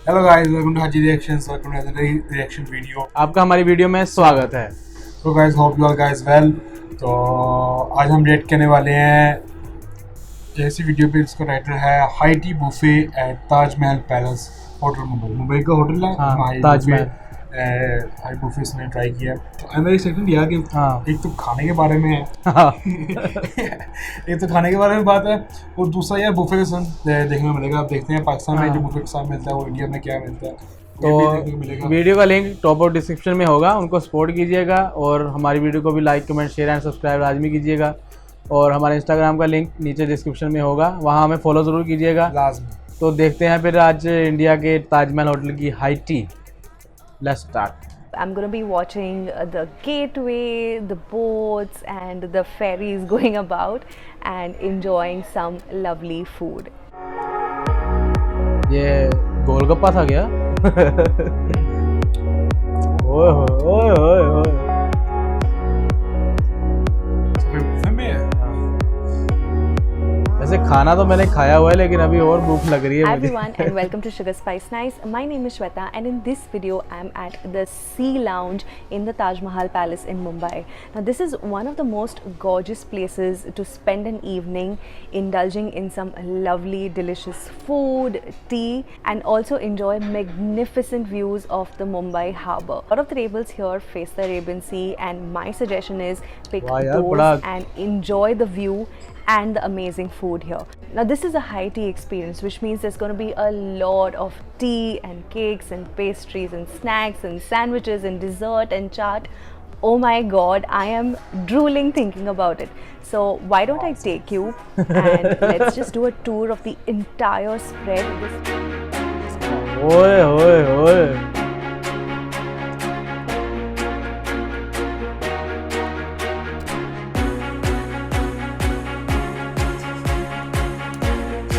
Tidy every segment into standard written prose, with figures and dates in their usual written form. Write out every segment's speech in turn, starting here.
Hello guys, welcome to Haji reactions. Welcome to another reaction video. आपका हमारी video में स्वागत है। तो guys, hope you are guys well. तो आज हम रिएक्ट करने वाले हैं जैसी वीडियो पे, इसका टाइटल है high tea buffet at Taj Mahal palace hotel Mumbai. Mumbai का होटल है, हाँ, high buffet. Taj Mahal. High buffet इसने ट्राई किया। तो आई एम वेरी एक्साइटेड यार कि हाँ एक तो खाने के बारे में है हाँ एक तो खाने के बारे में बात है, और दूसरा यार बुफे के साथ देखने को मिलेगा। आप देखते हैं पाकिस्तान में जो हाँ। बुफे के साथ मिलता है वो इंडिया में क्या मिलता है, तो ये भी देखने को मिलेगा। वीडियो का लिंक टॉप और डिस्क्रिप्शन में होगा, उनको सपोर्ट कीजिएगा और हमारी वीडियो को भी like comment share and subscribe लाजमी कीजिएगा। और हमारे इंस्टाग्राम का लिंक नीचे डिस्क्रिप्शन में होगा, वहाँ हमें फॉलो ज़रूर कीजिएगा। लाजमी। तो देखते हैं फिर आज इंडिया के ताजमहल होटल की high tea. Let's start. I'm going to be watching the gateway, the boats, and the ferries going about and enjoying some lovely food. ये गोलगप्पा था क्या? ओए होए ओए होए। बुफे में है। वैसे खाना तो मैंने खाया हुआ है, लेकिन अभी और भूख लग रही है Hi मुझे। everyone and welcome to Sugar Spice Nice. My name is Shweta and in this video I'm at the Sea Lounge in the Taj Mahal Palace in Mumbai. Now this is one of the most gorgeous places to spend an evening indulging in some lovely delicious food, tea and also enjoy magnificent views of the Mumbai harbour. A lot of the tables here face the Arabian Sea and my suggestion is pick वाह यार, those बड़ा- and enjoy the view and the amazing food here. Now this is a high tea experience, which means there's going to be a lot of tea and cakes and pastries and snacks and sandwiches and dessert and chaat. Oh my god, I am drooling thinking about it. So why don't I take you and let's just do a tour of the entire spread. ओए होए होए।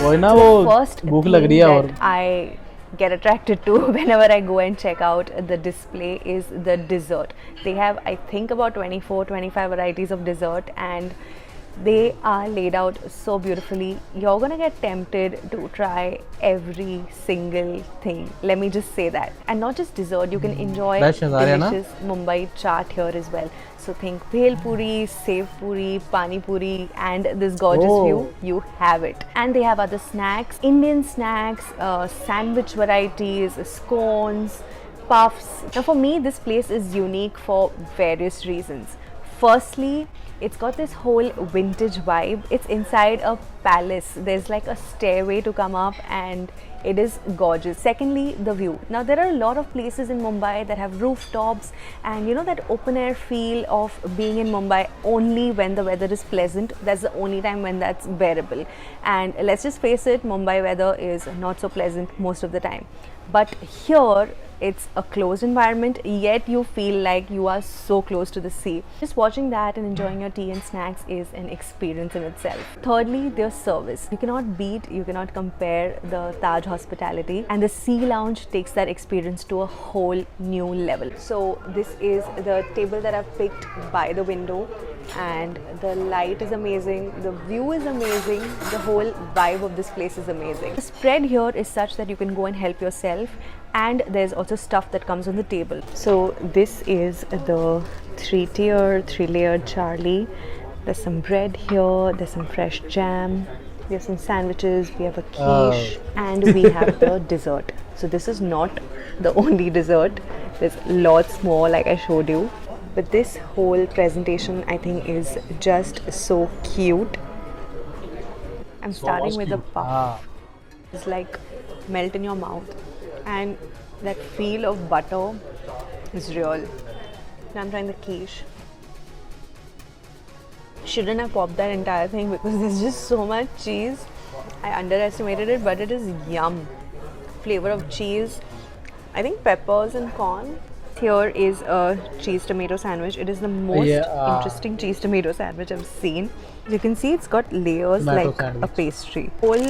वही ना, वो First भूख लग thing रही है। और that I get attracted to whenever I go and check out the display is the dessert. They have, I think, about 24-25 varieties of dessert and they are laid out so beautifully. You're gonna get tempted to try every single thing, let me just say that. And not just dessert, you can enjoy Fresh नज़ारे हैं ना? delicious Mumbai chaat here as well. So think bhel puri, sev puri, pani puri and this gorgeous Oh. view, you have it. And they have other snacks, Indian snacks, sandwich varieties, scones, puffs. Now for me this place is unique for various reasons. Firstly, it's got this whole vintage vibe. It's inside a palace. There's like a stairway to come up and it is gorgeous. Secondly, the view. Now there are a lot of places in Mumbai that have rooftops and you know that open air feel of being in Mumbai only when the weather is pleasant. That's the only time when that's bearable. And let's just face it, Mumbai weather is not so pleasant most of the time. But here it's a closed environment, yet you feel like you are so close to the sea. Just watching that and enjoying your tea and snacks is an experience in itself. Thirdly, their service. You cannot beat, you cannot compare the Taj hospitality, and the Sea Lounge takes that experience to a whole new level. So this is the table that I've picked by the window and the light is amazing, the view is amazing, the whole vibe of this place is amazing. The spread here is such that you can go and help yourself, and there's also stuff that comes on the table. So this is the three-layered Charlie. There's some bread here, there's some fresh jam, we have some sandwiches, we have a quiche, and we have the dessert. So this is not the only dessert, there's lots more like I showed you. But this whole presentation I think is just so cute. I'm starting with the puff. हाँ, It's like melt in your mouth and that feel of butter is real. Now I'm trying the quiche. Shouldn't have popped that entire thing because there's just so much cheese. I underestimated it, but it is yum. Flavor of cheese, I think peppers and corn. Here is a cheese tomato sandwich. It is the most interesting cheese tomato sandwich I've seen. You can see it's got layers Tomato like a sandwich. pastry. Whole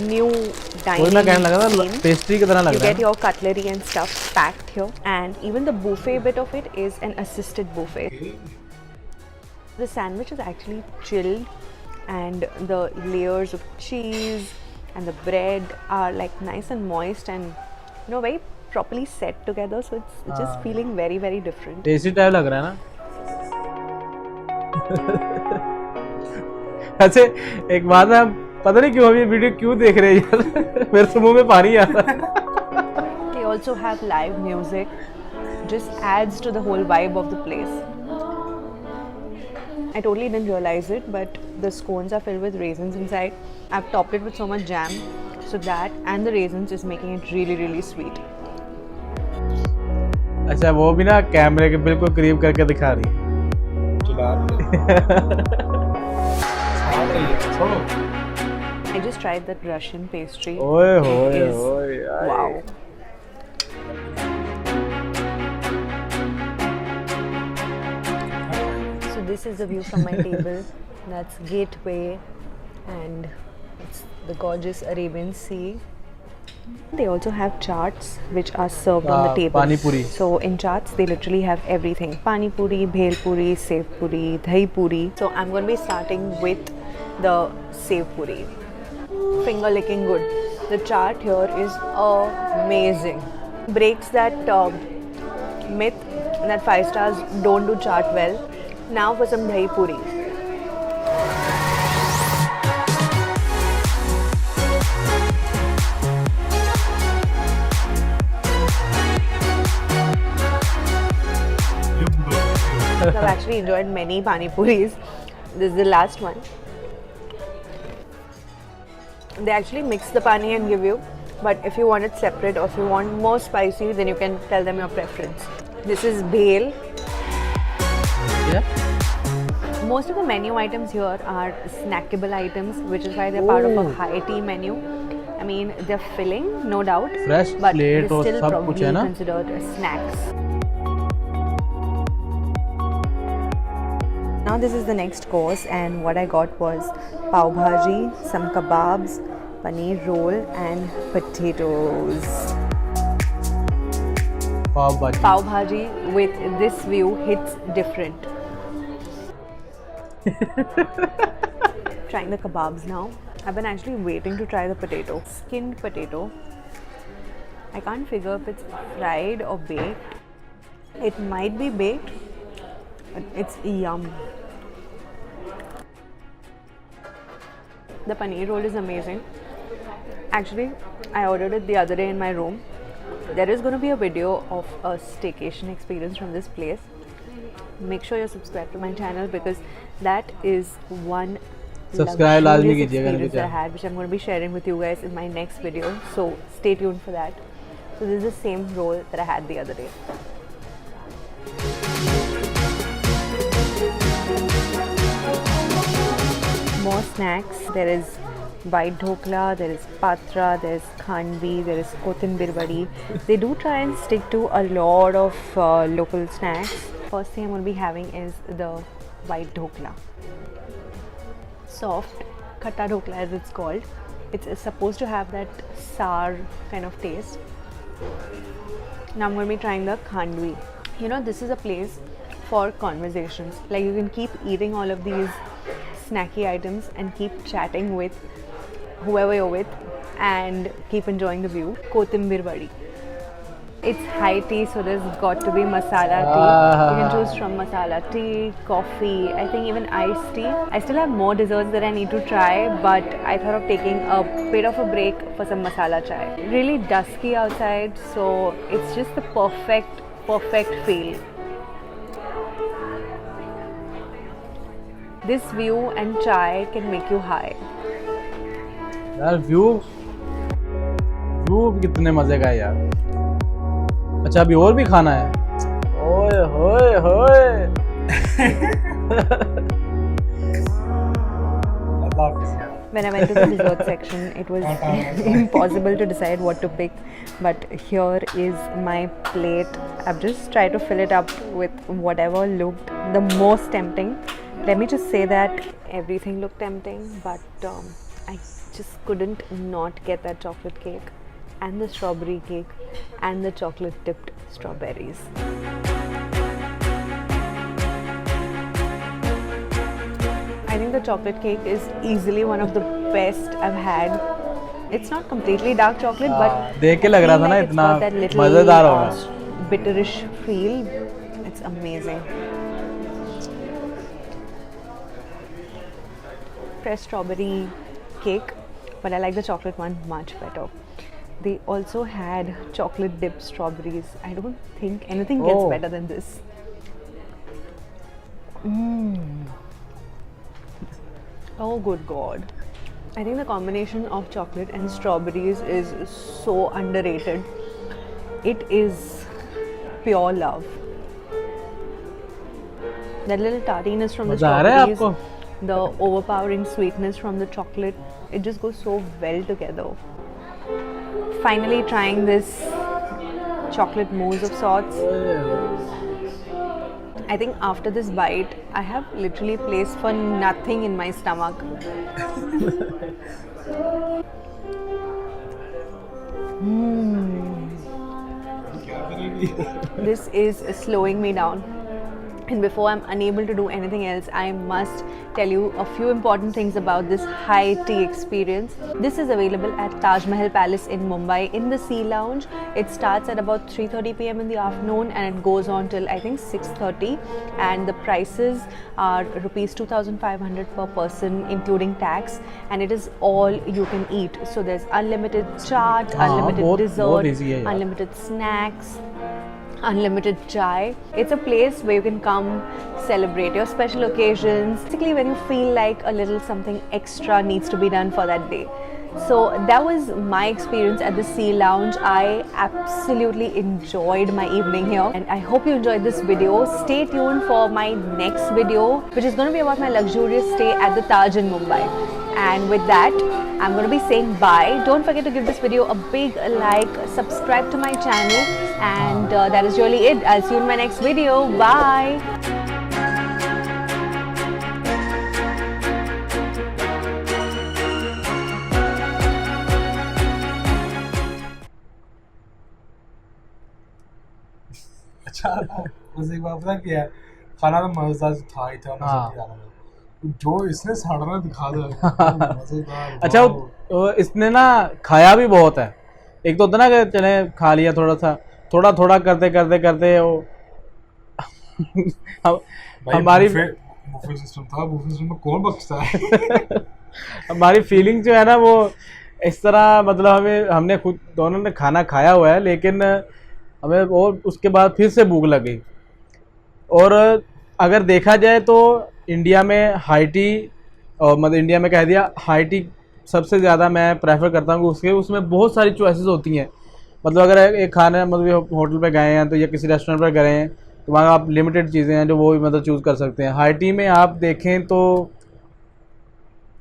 new वही dining मैं कहने लगा था, scene. Pastry की तरह लग You रहा get है। your cutlery and stuff packed here, and even the buffet bit of it is an assisted buffet. The sandwich is actually chilled, and the layers of cheese and the bread are like nice and moist and very properly set together, so it's just feeling very, very different. Tasty type लग रहा है ना। अच्छा एक बात है, पता नहीं क्यों अभी वीडियो क्यों देख रहे हैं यार, मेरे तो मुंह में पानी आ रहा है। They also have live music, just adds to the whole vibe of the place. I totally didn't realize it, but the scones are filled with raisins inside. I've topped it with so much jam, so that and the raisins is making it really, really sweet. अच्छा वो भी ना कैमरे के बिल्कुल करीब करके दिखा रही है। चला I just tried that Russian pastry. ओए It होए is- होए यार। Wow. So this is the view from my table. That's Gateway, and it's the gorgeous Arabian Sea. They also have chaats which are served on the Wow, table. pani puri. So in chaats they literally have everything: pani puri, bhel puri, sev puri, dahi puri. So I'm going to be starting with the sev puri. Finger licking good. The chaat here is amazing. Breaks that myth that 5 stars don't do chaat well. Now for some dahi puri. I've actually enjoyed many pani puris. This is the last one. They actually mix the pani and give you, but if you want it separate or if you want more spicy, then you can tell them your preference. This is bhel. Yeah? Most of the menu items here are snackable items, which is why they're part of a Oh. high tea menu. I mean, they're filling, no doubt, Fresh but plate they're और still सब कुछ probably है ना? considered snacks. Now this is the next course, and what I got was pav bhaji, some kebabs, paneer roll, and potatoes. पाव भाजी। Pav bhaji with this view hits different. Trying the kebabs now. I've been actually waiting to try the potato. Skinned potato. I can't figure if it's fried or baked. It might be baked, but it's yum. The paneer roll is amazing. Actually, I ordered it the other day in my room. There is going to be a video of a staycation experience from this place. Make sure you're subscribed to my channel, because that is one Subscribe लाजमी luxurious कीजिएगा इनके experience that I channel। had, which I'm going to be sharing with you guys in my next video. So stay tuned for that. So this is the same roll that I had the other day. More snacks. There is white dhokla, there is patra, there is khandvi, there is kothambir badi. They do try and stick to a lot of local snacks. First thing I'm going to be having is the white dhokla. Soft khatta dhokla as it's called. It's supposed to have that sour kind of taste. Now I'm going to be trying the khandvi. You know, this is a place for conversations. Like, you can keep eating all of these snacky items and keep chatting with whoever you're with and keep enjoying the view. Kothambir badi. It's high tea, so there's got to be masala tea. You can choose from masala tea, coffee, I think even iced tea. I still have more desserts that I need to try, but I thought of taking a bit of a break for some masala chai. Really dusky outside, so it's just the perfect feel. This view and chai can make you high. यार view कितने मजे का है यार। अच्छा अभी और भी खाना है। ओए होए होए। When I went to the dessert section, it was impossible to decide what to pick. But here is my plate. I've just tried to fill it up with whatever looked the most tempting. Let me just say that everything looked tempting, but I just couldn't not get that chocolate cake and the strawberry cake and the chocolate dipped strawberries. I think the chocolate cake is easily one of the best I've had It's not completely dark chocolate, but देख के लग I रहा feel था ना like it's इतना got that little, मज़ेदार होगा। bitterish feel. It's amazing. Fresh strawberry cake, but I like the chocolate one much better. They also had chocolate dipped strawberries. I don't think anything gets Oh. better than this. Oh good god. I think the combination of chocolate and strawberries is so underrated. It is pure love. That little tartiness from the मज़ा आ रहा है strawberries, आपको? the overpowering sweetness from the chocolate, it just goes so well together. Finally trying this chocolate mousse of sorts. I think after this bite, I have literally place for nothing in my stomach. This is slowing me down. And before I'm unable to do anything else, I must tell you a few important things about this high tea experience. This is available at Taj Mahal Palace in Mumbai in the Sea Lounge. It starts at about 3:30 p.m. in the afternoon and it goes on till I think 6:30. And the prices are rupees 2,500 per person, including tax. And it is all you can eat. So there's unlimited chaat, unlimited बहुत dessert, easy है यार। unlimited snacks, unlimited chai. It's a place where you can come celebrate your special occasions, basically when you feel like a little something extra needs to be done for that day. So that was my experience at the Sea Lounge. I absolutely enjoyed my evening here and I hope you enjoyed this video. Stay tuned for my next video, which is going to be about my luxurious stay at the Taj in Mumbai. And with that, I'm going to be saying bye. Don't forget to give this video a big like, subscribe to my channel, and that is really it. I'll see you in my next video. Bye. अच्छा बस एक बात पता क्या है, खाना तो मजेदार था ही था, मजा भी आ रहा था। जो इसने साड़ना दिखा दिया मजेदार। अच्छा इसने ना खाया भी बहुत है। एक तो होता ना कि चले खा लिया थोड़ा थोड़ा करते करते करते वो हमारी बुफे सिस्टम था, बुफे सिस्टम में कौन बख्शता है। हमारी फीलिंग जो है ना वो इस तरह, मतलब हमने खुद दोनों ने खाना खाया हुआ है, लेकिन हमें और उसके बाद फिर से भूख लग गई। और अगर देखा जाए तो इंडिया में हाई टी, और मतलब इंडिया में कह दिया हाई टी सबसे ज़्यादा मैं प्रेफर करता हूँ। उसमें बहुत सारी चॉइसेस होती हैं। मतलब अगर एक खाने मतलब होटल पे गए हैं तो या किसी रेस्टोरेंट पर गए हैं तो वहाँ आप लिमिटेड चीज़ें हैं जो वो भी मतलब चूज़ कर सकते हैं। हाई टी में आप देखें तो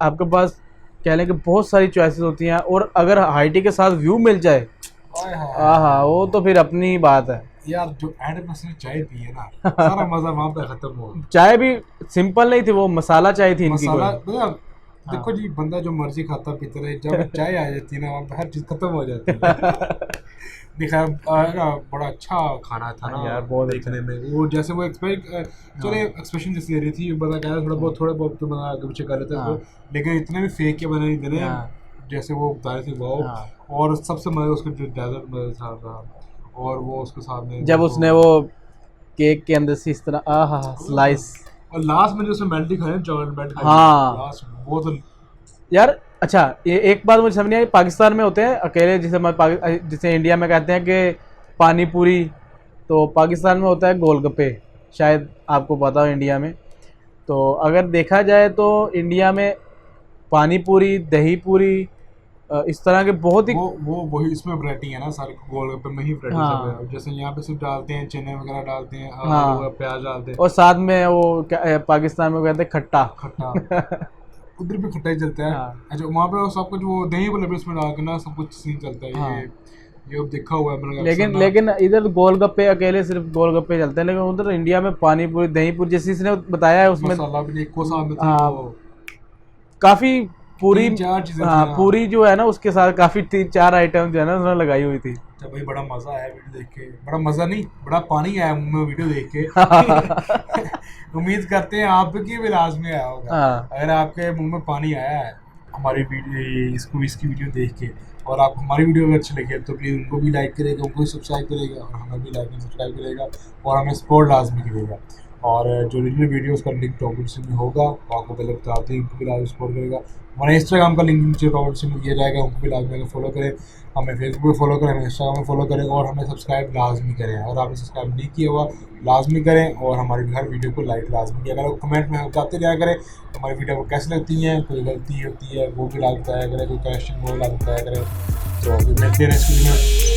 आपके पास कह लें कि बहुत सारी चॉइसेस होती हैं, और अगर हाई टी के साथ व्यू मिल जाए हाँ वो तो फिर अपनी बात है यार। जो एंड में से चाय पी है ना, सारा मजा वहाँ पे खत्म हो गया। चाय भी सिंपल नहीं थी, वो मसाला चाय थी इनकी। मसाला मतलब देखो जी, बंदा जो मर्जी खाता पीता रहे, जब चाय आ जाती है ना वहाँ पे हर चीज़ खत्म हो जाती है। दिखा बड़ा अच्छा खाना था ना यार, बहुत देखने में। वो जैसे वो चले एक्सप्रेशन जैसे दे रही थी, बता कह रहा थोड़ा बहुत तो बना आगे पीछे कर लेते हैं, लेकिन इतने भी फेक के बना नहीं देने जैसे वो बता रहे थे वो। और सबसे मजा उसका जो डेजर्ट में था, और वो उसके सामने जब उसने वो केक के अंदर से इस तरह आहा स्लाइस, और लास्ट में जो उसने मेल्टी खाया चॉकलेट मेल्ट खाया, हाँ लास्ट वो तो यार। अच्छा ये एक बात मुझे समझ नहीं आई, पाकिस्तान में होते हैं अकेले, जिसे इंडिया में कहते हैं कि पानी पूरी, तो पाकिस्तान में होता है गोलगप्पे, शायद आपको पता हो इंडिया में। तो अगर देखा जाए तो इंडिया में पानी पूरी, दही पूरी, इस तरह के बहुत ही वही इसमें वैरायटी है ना, सारे गोलगप्पे में ही वैरायटी सब है। जैसे यहाँ पे सिर्फ डालते हैं चने वगैरह डालते हैं, आलू प्याज डालते हैं, और साथ में वो पाकिस्तान में कहते हैं खट्टा। उधर भी खट्टा ही चलता है। अच्छा वहाँ पे सब कुछ वो दही वाले उसमें डाल के ना सब कुछ सीन चलता है। ये देखा हुआ है मैंने। लेकिन इधर गोलगप्पे अकेले सिर्फ गोलगप्पे चलते हैं, लेकिन उधर इंडिया में पानी पूरी, दही पूरी जैसे इसने बताया है उसमें मसाला भी एक को साथ में था, काफी पूरी चीजें पूरी जो है ना उसके साथ काफी 3-4 आइटम जो है ना उसने लगाई हुई थी। तो भाई बड़ा मजा आया वीडियो देख के, बड़ा मजा नहीं बड़ा पानी आया मुंह में वीडियो देख के। उम्मीद करते हैं आपके भी लाजमी आया होगा। अगर आपके मुंह में पानी आया है हमारी वीडियो इसकी वीडियो देख के, और आपको हमारी वीडियो अगर अच्छी लगे तो प्लीज़ उनको भी लाइक करेगा, उनको भी सब्सक्राइब करेगा, और हमें भी लाइक एंड सब्सक्राइब करेगा, और हमें सपोर्ट लाजमी करेगा। और जो रिलेटेड वीडियोस का लिंक टॉप डिस्क्रिप्शन में होगा, वो आपको पहले बताते हैं, उनको भी लाइक सपोर्ट करेगा। हमारे इंस्टाग्राम का लिंक नीचे टॉप डिस्क्रिप्शन में दिया जाएगा, उनको भी लाजमी फॉलो करें, हमें फेसबुक पे फॉलो करें, हमें इंस्टाग्राम में फॉलो करें, और हमें सब्सक्राइब लाजमी करें। और आपने सब्सक्राइब नहीं किया हुआ लाजमी करें, और हमारी हर वीडियो को लाइक लाजमी किया करें। कमेंट में बताते रहा करें हमारी वीडियो को कैसी लगती हैं, कोई गलती होती है वो भी लाइक बताया करें, कोई क्वेश्चन वो लाइक बताया करें। तो मिलते हैं नेक्स्ट वीडियो में।